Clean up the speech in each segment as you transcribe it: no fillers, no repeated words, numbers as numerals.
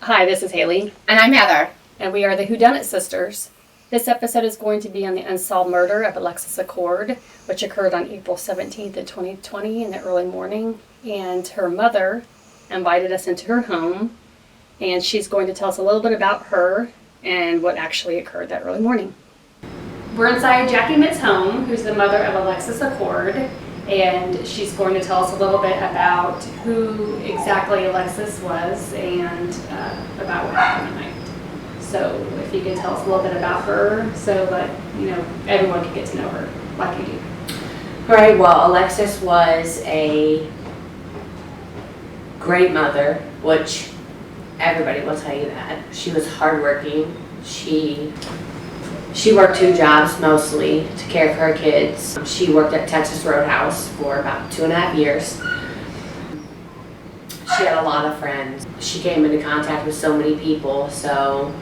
Hi, this is Haley. And I'm Heather. And we are the Dunnit Sisters. This episode is going to be on the unsolved murder of Alexuas Acord, which occurred on April 17th of 2020 in the early morning. And her mother invited us into her home, and she's going to tell us a little bit about her and what actually occurred that early morning. We're inside Jackie Mitt's home, who's the mother of Alexuas Acord, and she's going to tell us a little bit about who exactly Alexuas was and about what happened that night. So if you could tell us a little bit about her so that, everyone can get to know her like you do. Right, well, Alexuas was a great mother, which everybody will tell you that. She was hardworking. She worked 2 jobs mostly to care for her kids. She worked at Texas Roadhouse for about 2.5 years. She had a lot of friends. She came into contact with so many people, so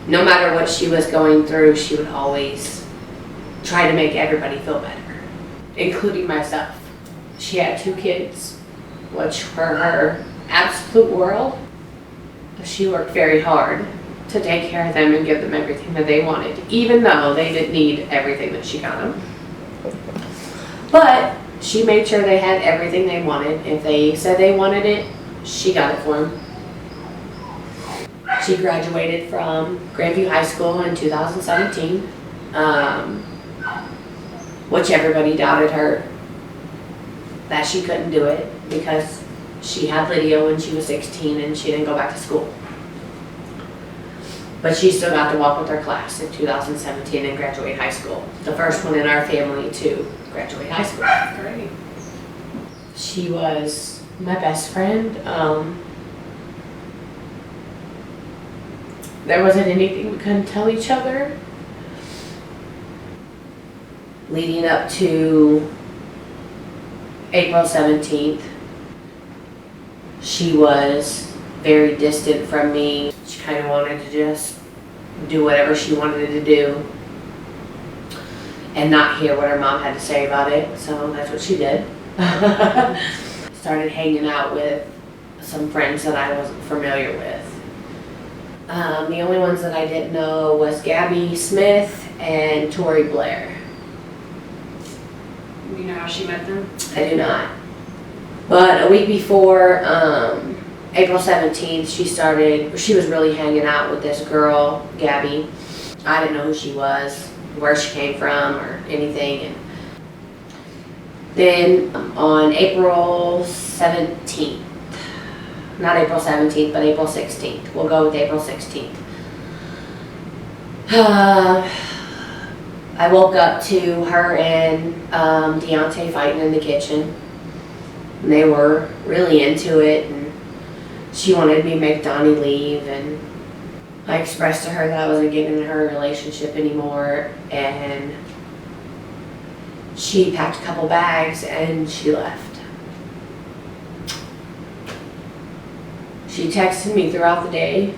no matter what she was going through, she would always try to make everybody feel better, including myself. She had 2 kids, which were her absolute world. She worked very hard to take care of them and give them everything that they wanted, even though they didn't need everything that she got them. But she made sure they had everything they wanted. If they said they wanted it, she got it for them. She graduated from Grandview High School in 2017, which everybody doubted her that she couldn't do it because she had Lydia when she was 16 and she didn't go back to school. But she still got to walk with her class in 2017 and graduate high school. The first one in our family to graduate high school. Great. She was my best friend. There wasn't anything we couldn't tell each other. Leading up to April 17th, she was very distant from me. She kind of wanted to just do whatever she wanted to do and not hear what her mom had to say about it, so that's what she did. Started hanging out with some friends that I wasn't familiar with. The only ones that I didn't know was Gabby Smith and Tori Blair. Do you know how she met them? I do not. But a week before April 17th, she was really hanging out with this girl, Gabby. I didn't know who she was, where she came from, or anything. And then on April 17th, not April 17th, but April 16th. We'll go with April 16th. I woke up to her and Deontay fighting in the kitchen. And they were really into it, and she wanted me to make Donnie leave, and I expressed to her that I wasn't getting in her relationship anymore, and she packed a couple bags and she left. She texted me throughout the day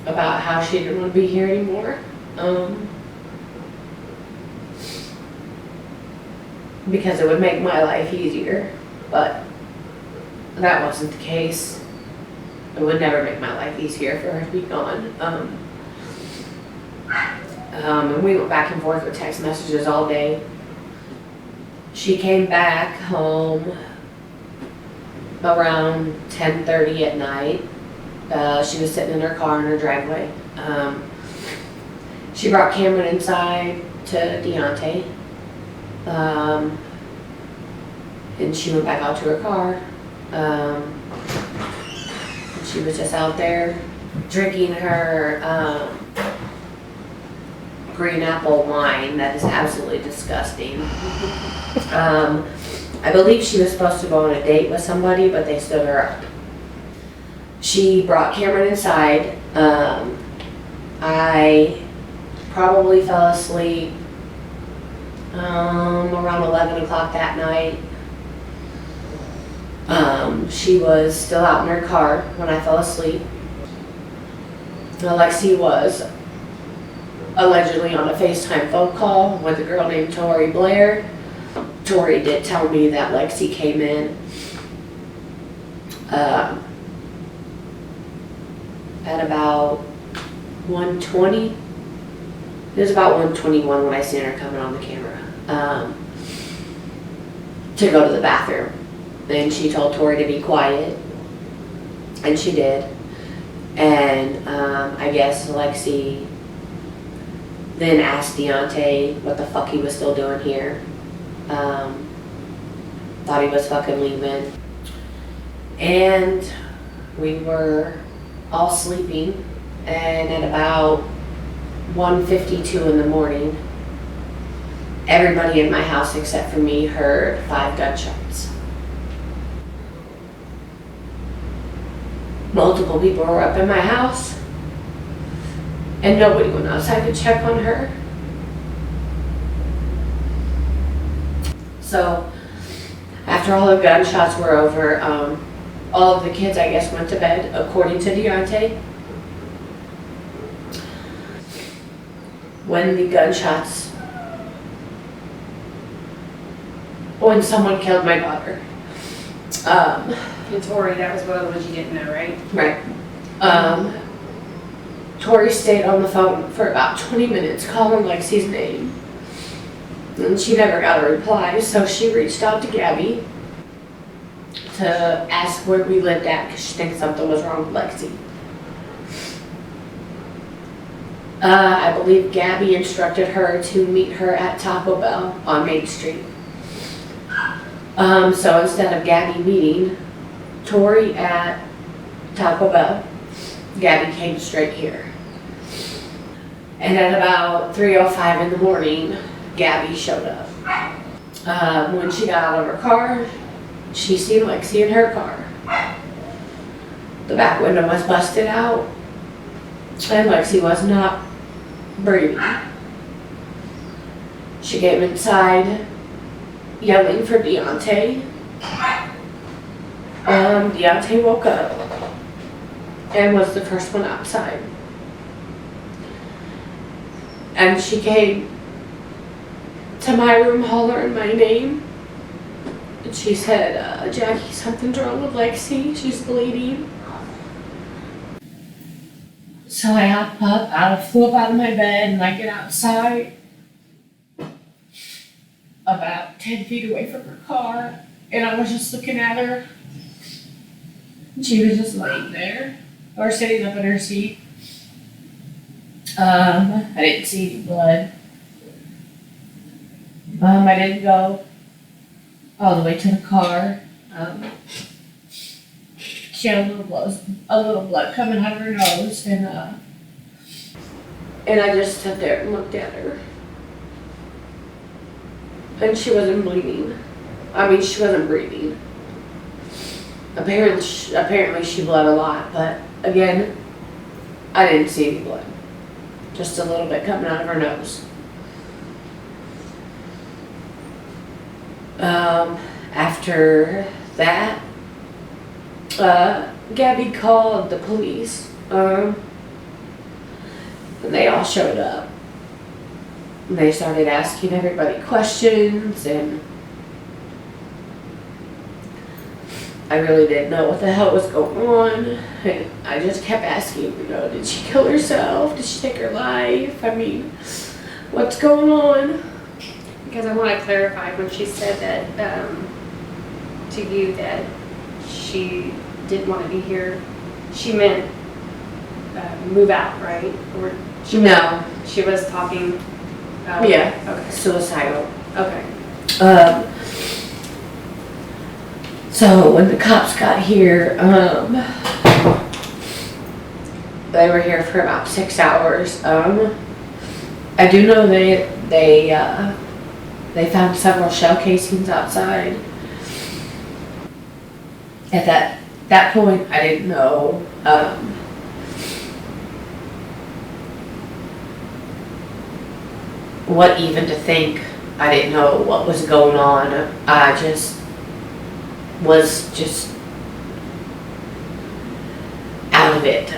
about how she didn't want to be here anymore. Because it would make my life easier, but that wasn't the case. It would never make my life easier for her to be gone. And we went back and forth with text messages all day. She came back home around 10:30 at night. She was sitting in her car in her driveway. She brought Cameron inside to Deontay. And she went back out to her car. She was just out there drinking her green apple wine that is absolutely disgusting. I believe she was supposed to go on a date with somebody, but they stood her up. She brought Cameron inside. I probably fell asleep around 11 o'clock that night. She was still out in her car when I fell asleep. Alexi was allegedly on a FaceTime phone call with a girl named Tori Blair. Tori did tell me that Lexi came in at about 1:20. It was about 1:21 when I seen her coming on the camera to go to the bathroom. And she told Tori to be quiet, and she did. And I guess Alexi then asked Deontay what the fuck he was still doing here. Thought he was fucking leaving. And we were all sleeping, and at about 1:52 in the morning, everybody in my house except for me heard 5 gunshots. Multiple people were up in my house, and nobody went outside to check on her. So after all the gunshots were over, all of the kids, I guess, went to bed, according to Deontay. When someone killed my daughter. And Tori, that was one of the ones you didn't know, right? Right. Tori stayed on the phone for about 20 minutes calling Lexi's name. And she never got a reply, so she reached out to Gabby to ask where we lived at because she thinks something was wrong with Lexi. I believe Gabby instructed her to meet her at Taco Bell on Main Street. So instead of Gabby meeting Tori at Taco Bell, Gabby came straight here. And at about 3:05 in the morning, Gabby showed up. When she got out of her car, she seen Lexi in her car. The back window was busted out, and Lexi was not breathing. She came inside yelling for Deontay. Deontay woke up and was the first one outside. And she came to my room hollering my name. And she said, Jackie, something's wrong with Lexi. She's bleeding. So I hop up, flew up out of my bed, and I get outside about 10 feet away from her car. And I was just looking at her. She was just laying there, or sitting up in her seat. I didn't see any blood. I didn't go all the way to the car. She had a little blood coming out of her nose, and I just stood there and looked at her. And she wasn't bleeding. I mean, she wasn't breathing. Apparently she bled a lot, but again, I didn't see any blood. Just a little bit coming out of her nose. After that, Gabby called the police, and they all showed up. And they started asking everybody questions, and I really didn't know what the hell was going on. And I just kept asking, did she kill herself? Did she take her life? I mean, what's going on? Because I want to clarify, when she said that to you that she didn't want to be here, she meant move out, right? Or No. She was talking. Yeah. Okay. Suicidal. Okay. So when the cops got here, they were here for about 6 hours. I do know they found several shell casings outside. At that point, I didn't know what even to think. I didn't know what was going on. I was just out of it.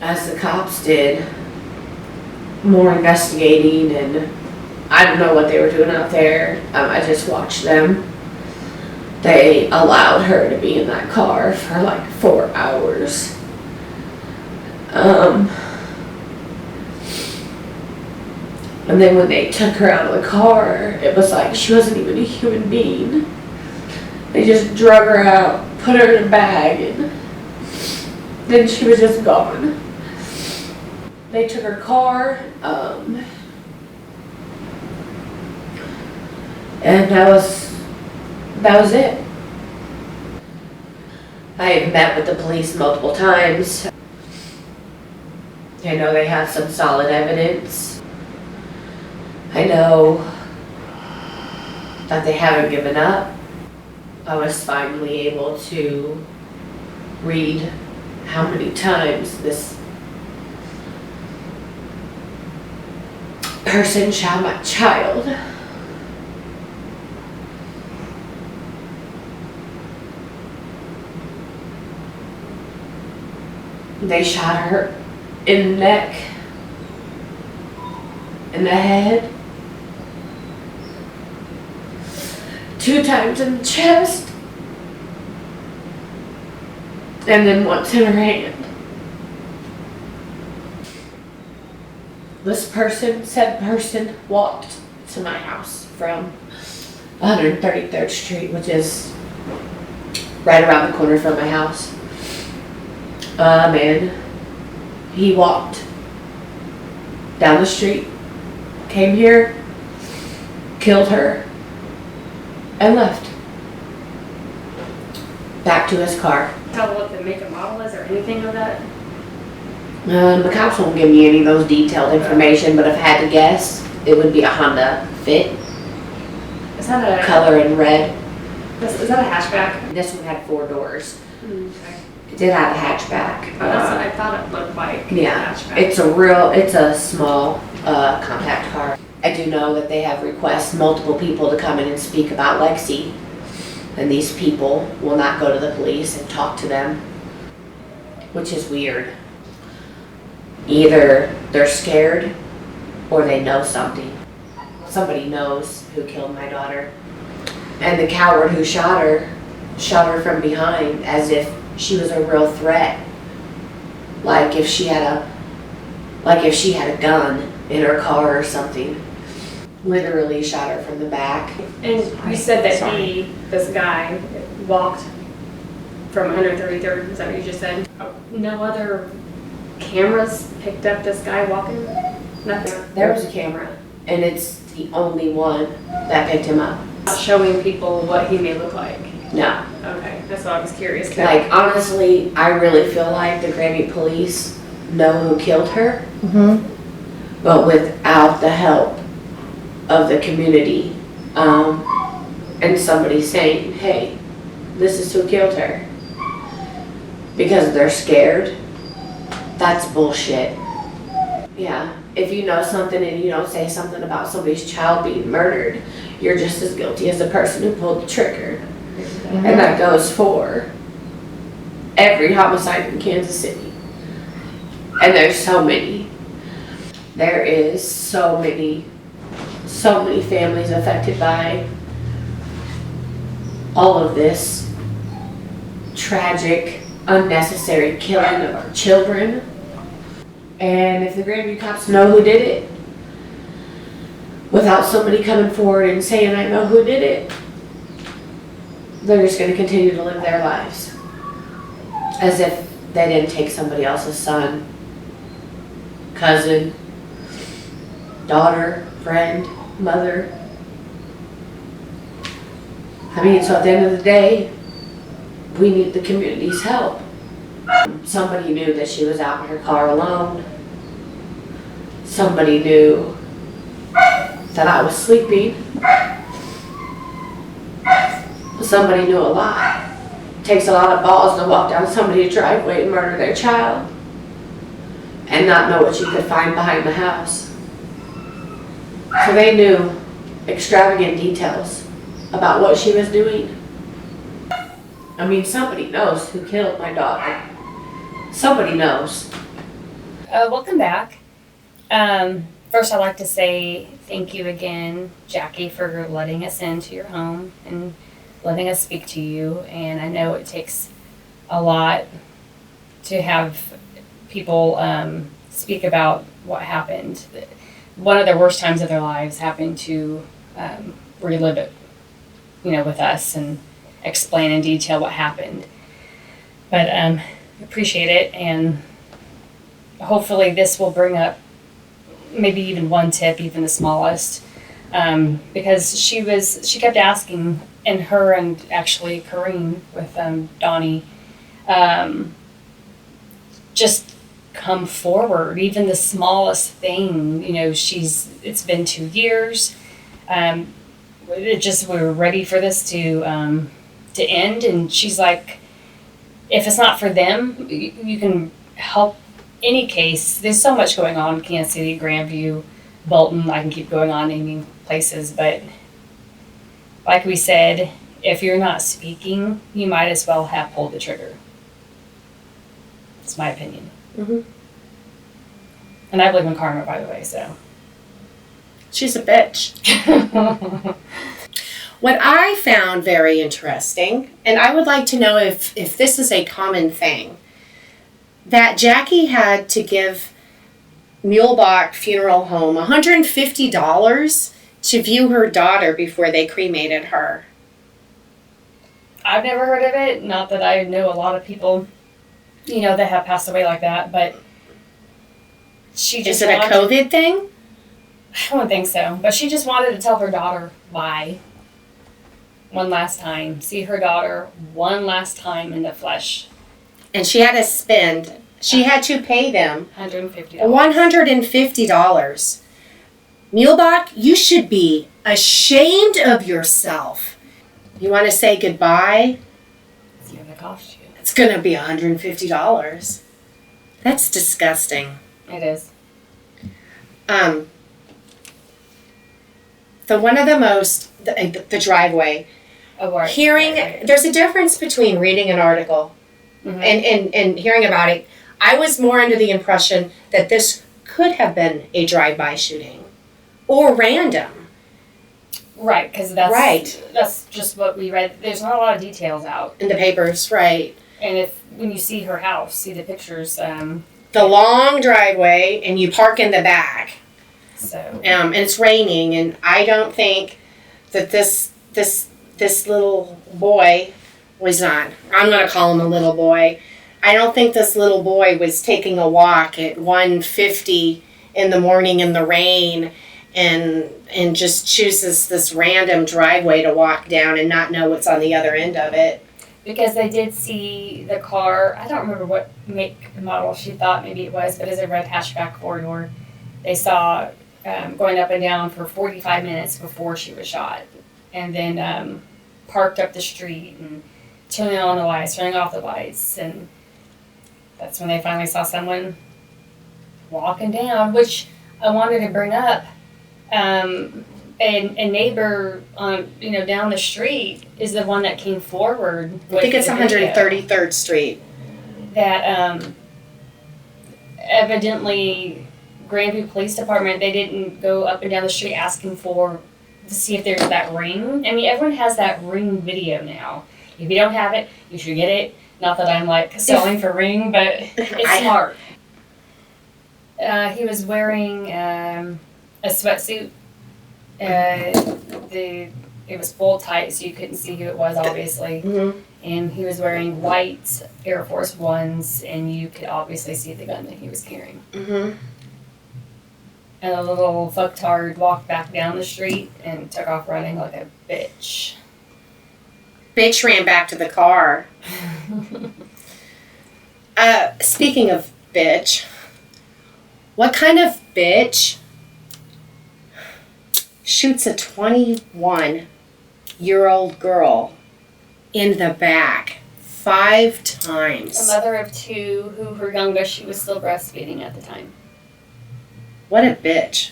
As the cops did more investigating, and I don't know what they were doing out there. I just watched them. They allowed her to be in that car for like 4 hours. And then when they took her out of the car, it was like she wasn't even a human being. They just drug her out, put her in a bag, and then she was just gone. They took her car, and that was it. I have met with the police multiple times. I know they have some solid evidence. I know that they haven't given up. I was finally able to read how many times this person shot my child. They shot her in the neck, in the head, 2 times in the chest, and then once in her hand. This said person walked to my house from 133rd Street, which is right around the corner from my house. And he walked down the street, came here, killed her, and left. Back to his car. Tell what the make and model is or anything of that? The cops won't give me any of those detailed information, but if I had to guess, it would be a Honda Fit. Is that a color in red? Is that a hatchback? This one had 4 doors. Okay. It did have a hatchback. That's what I thought it looked like. Yeah, A hatchback. it's a small compact car. I do know that they have requested multiple people to come in and speak about Lexi, and these people will not go to the police and talk to them, which is weird. Either they're scared or they know something. Somebody knows who killed my daughter. And the coward who shot her from behind as if she was a real threat. Like if she had a gun in her car or something. Literally shot her from the back. And you said that this guy, walked from 133rd, is that what you just said? No other cameras picked up this guy walking? Nothing? There was a camera, and it's the only one that picked him up. Not showing people what he may look like? No. Okay, that's what I was curious about. Like, honestly, I really feel like the Grammy police know who killed her, but without the help of the community, and somebody saying, hey, this is who killed her, because they're scared, that's bullshit. Yeah, if you know something and you don't say something about somebody's child being murdered, you're just as guilty as the person who pulled the trigger. And that goes for every homicide in Kansas City. And there's so many. There is so many families affected by all of this tragic, unnecessary killing of our children. And if the Grandview cops know who did it, without somebody coming forward and saying, I know who did it, they're just going to continue to live their lives as if they didn't take somebody else's son, cousin, daughter, friend, mother. I mean, so at the end of the day, we need the community's help. Somebody knew that she was out in her car alone. Somebody knew that I was sleeping. Somebody knew a lot. It takes a lot of balls to walk down somebody's driveway and murder their child and not know what you could find behind the house. So they knew extravagant details about what she was doing. I mean, somebody knows who killed my daughter. Somebody knows. Welcome back. First, I'd like to say thank you again, Jackie, for letting us into your home and letting us speak to you. And I know it takes a lot to have people speak about what happened. One of the worst times of their lives, having to relive it, with us and explain in detail what happened. But appreciate it, and hopefully this will bring up maybe even one tip, even the smallest, because she kept asking, and her and actually Corrine with Donnie, just come forward, even the smallest thing. It's been 2 years. We were ready for this to end, and she's like, if it's not for them, you can help any case. There's so much going on, Kansas City, Grandview, Bolton. I can keep going on naming places, but like we said, if you're not speaking, you might as well have pulled the trigger. It's my opinion. Mm-hmm. And I believe in karma, by the way, so. She's a bitch. What I found very interesting, and I would like to know if this is a common thing, that Jackie had to give Mulebach Funeral Home $150 to view her daughter before they cremated her. I've never heard of it. Not that I know a lot of people, that have passed away like that, but she just Is it a COVID thing? I don't think so. But she just wanted to tell her daughter why. One last time. See her daughter one last time in the flesh. And she had to pay them $150. $150. Mulebach, you should be ashamed of yourself. You want to say goodbye? It's going to cost you. It's going to be $150. That's disgusting. It is. The driveway. There's a difference between reading an article and hearing about it. I was more under the impression that this could have been a drive-by shooting or random. Right, because that's just what we read. There's not a lot of details out in the papers, right? And when you see her house, see the pictures. The long driveway, and you park in the back. So. And it's raining, and I don't think that this little boy was not. I'm going to call him a little boy. I don't think this little boy was taking a walk at 1:50 in the morning in the rain and just chooses this random driveway to walk down and not know what's on the other end of it. Because they did see the car, I don't remember what make and model she thought maybe it was, but it's a red hatchback four-door. They saw going up and down for 45 minutes before she was shot. And then parked up the street and turning on the lights, turning off the lights. And that's when they finally saw someone walking down, which I wanted to bring up. A neighbor down the street is the one that came forward with I think it's 133rd Street. That evidently Grandview Police Department, they didn't go up and down the street asking to see if there's that ring. I mean, everyone has that ring video now. If you don't have it, you should get it. Not that I'm selling for ring, but it's smart. He was wearing a sweatsuit. It was full tight, so you couldn't see who it was, obviously. Mm-hmm. And he was wearing white Air Force Ones, and you could obviously see the gun that he was carrying. Mm-hmm. And a little fucktard walked back down the street and took off running like a bitch. Bitch ran back to the car. Speaking of bitch, what kind of bitch shoots a 21-year-old girl in the back 5 times? A mother of 2 who her youngest, she was still breastfeeding at the time. What a bitch.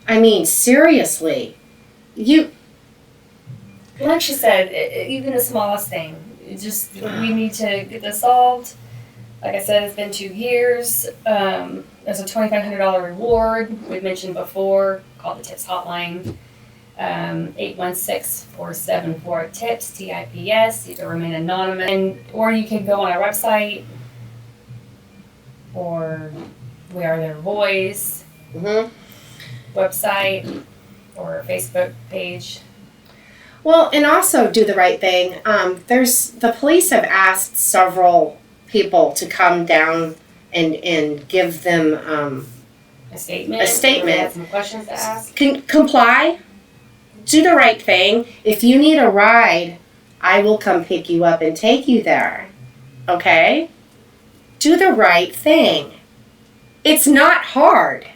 I mean, seriously. Like she said, even the smallest thing. We need to get this solved. Like I said, it's been 2 years. There's a $2,500 reward we mentioned before, called the TIPS hotline. 816-474-TIPS, TIPS. You can remain anonymous. Or you can go on our website, or We Are Their Voice Mm-hmm. website or Facebook page. Well, and also do the right thing. The police have asked several people to come down and give them A statement. A statement. Or they had some questions to ask. comply. Do the right thing. If you need a ride, I will come pick you up and take you there. Okay? Do the right thing. It's not hard.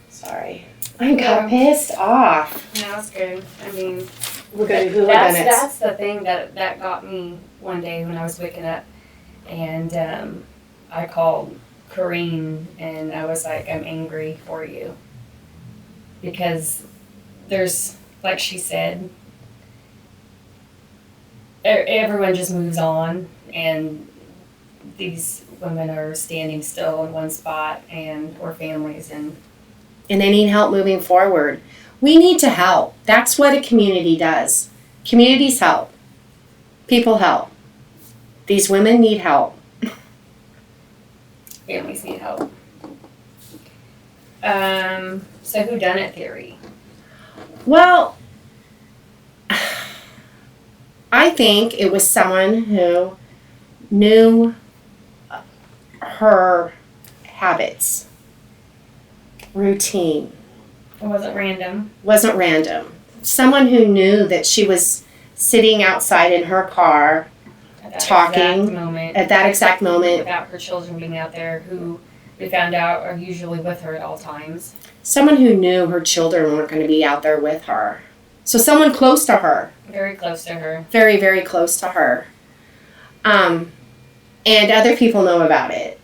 Sorry. I got pissed off. Yeah, that's good. I mean, We're going to do Dunnit. that's the thing that got me one day when I was waking up. And I called Corrine and I was like, I'm angry for you. Because there's, like she said, everyone just moves on, and these women are standing still in one spot, or families, and they need help moving forward. We need to help. That's what a community does. Communities help. People help. These women need help. families need help. So whodunit theory. Well, I think it was someone who knew her habits, routine. It wasn't random. Wasn't random. Someone who knew that she was sitting outside in her car At that talking exact moment, at that exact moment. without her children being out there, who we found out are usually with her at all times. Someone who knew her children weren't going to be out there with her. So someone close to her. Very close to her. Very, very close to her. And other people know about it.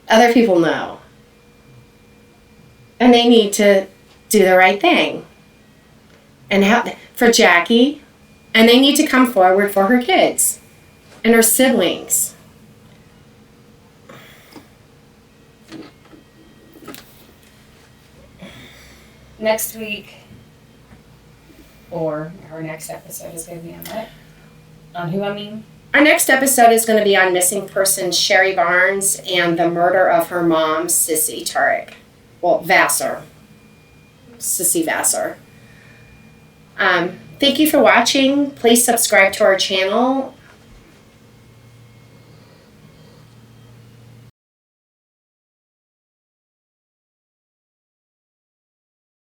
Other people know. And they need to do the right thing. And for Jackie. And they need to come forward for her kids. And her siblings. Next week, or our next episode is going to be on what? On who I mean? Our next episode is going to be on missing person Sherry Barnes and the murder of her mom, Sissy Turek. Well, Vassar. Sissy Vassar. Thank you for watching. Please subscribe to our channel